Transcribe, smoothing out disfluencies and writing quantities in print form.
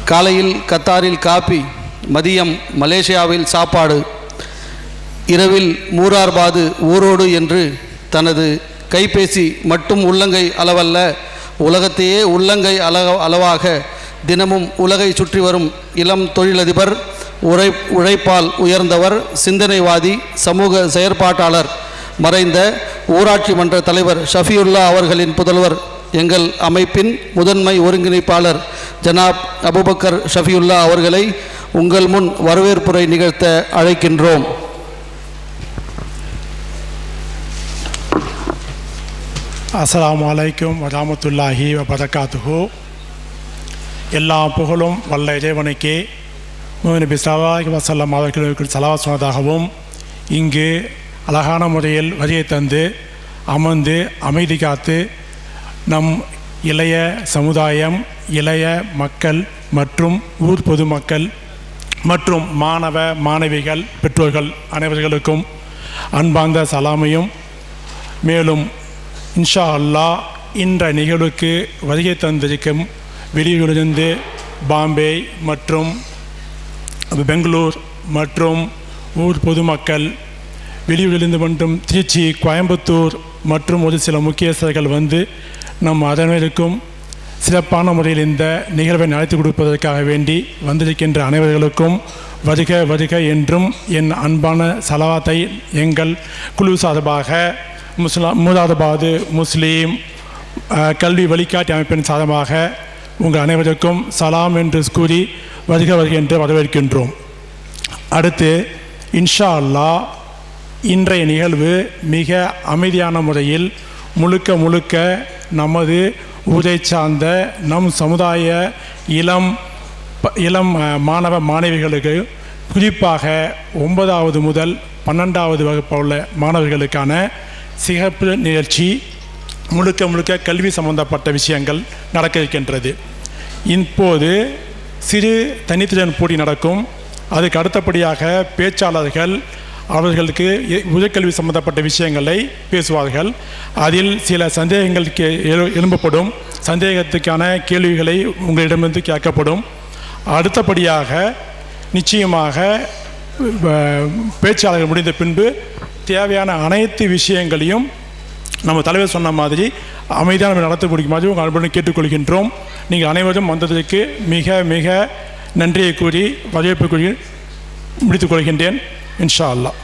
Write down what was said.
காலையில் கத்தாரில் காபி, மதியம் மலேசியாவில் சாப்பாடு, இரவில் மூரார்பாது ஊரோடு என்று தனது கைபேசி மட்டும் உள்ளங்கை அளவல்ல, உலகத்தையே உள்ளங்கை அளவாக தினமும் உலகை சுற்றி வரும் இளம் தொழிலதிபர், உழைப்பால் உயர்ந்தவர், சிந்தனைவாதி, சமூக செயற்பாட்டாளர், மறைந்த ஊராட்சி மன்ற தலைவர் ஷஃபியுல்லா அவர்களின் புதல்வர், எங்கள் அமைப்பின் முதன்மை ஒருங்கிணைப்பாளர் ஜனாப் அபுபக்கர் ஷஃபியுல்லா அவர்களை உங்கள் முன் வரவேற்புரை நிகழ்த்த அழைக்கின்றோம். அஸ்ஸலாமு அலைக்கும் வரஹ்மத்துல்லாஹி வபரகாத்துஹு. எல்லா புகழும் வல்ல இறைவனுக்கே, நபி ஸல்லல்லாஹு அலைஹி வஸல்லம் அவர்களுக்கு ஸலவாத் சொன்னதாகவும், இங்கு அழகான முறையில் வரியை தந்து அமர்ந்து அமைதி காத்து நம் இளைய சமுதாயம், இளைய மக்கள் மற்றும் ஊர் பொதுமக்கள் மற்றும் மாணவ மாணவிகள், பெற்றோர்கள் அனைவர்களுக்கும் அன்பார்ந்த சலாமையும், மேலும் இன்ஷா அல்லாஹ் இன்ற நிகழ்வுக்கு வருகை தந்திருக்கும் வெளியூரிலிருந்து பாம்பே மற்றும் பெங்களூர் மற்றும் ஊர் பொதுமக்கள், வெளியூரிலிருந்து மற்றும் திருச்சி, கோயம்புத்தூர் மற்றும் ஒரு சில முக்கியஸ்தர்கள் வந்து நம் அனைவருக்கும் சிறப்பான முறையில் இந்த நிகழ்வை நடத்தி கொடுப்பதற்காக வேண்டி வந்திருக்கின்ற அனைவர்களுக்கும் வருக வருக என்றும் என் அன்பான சலவாத்தை எங்கள் குழு சார்பாக மூதாபாது முஸ்லீம் கல்வி வழிகாட்டி அமைப்பின் சார்பாக உங்கள் அனைவருக்கும் சலாம் என்று கூறி வருக வருக என்று வரவேற்கின்றோம். அடுத்து இன்ஷா அல்லாஹ் இன்றைய நிகழ்வு மிக அமைதியான முறையில் முழுக்க முழுக்க நமது ஊரை சார்ந்த நம் சமுதாய இளம் மாணவ மாணவிகளுக்கு, குறிப்பாக 9வது முதல் 12வது வகுப்பு உள்ள மாணவர்களுக்கான சிறப்பு நிகழ்ச்சி, முழுக்க முழுக்க கல்வி சம்பந்தப்பட்ட விஷயங்கள் நடக்க இருக்கின்றது. இப்போது சிறு தனித்திறன் போட்டி நடக்கும். அதுக்கு அடுத்தபடியாக பேச்சாளர்கள் அவர்களுக்கு உயர்கல்வி சம்பந்தப்பட்ட விஷயங்களை பேசுவார்கள். அதில் சில சந்தேகங்கள் எழும்பப்படும். சந்தேகத்துக்கான கேள்விகளை உங்களிடமிருந்து கேட்கப்படும். அடுத்தபடியாக நிச்சயமாக பேச்சாளர்கள் முடிந்த பின்பு தேவையான அனைத்து விஷயங்களையும் நம்ம தலைவர் சொன்ன மாதிரி அமைதியான நடத்த முடியும் மாதிரி உங்கள் அன்புடன் கேட்டுக்கொள்கின்றோம். நீங்கள் அனைவரும் வந்ததற்கு மிக மிக நன்றியை கூறி வரவேற்பு கூறி முடித்துக் கொள்கின்றேன். இன்ஷா அல்லாஹ்.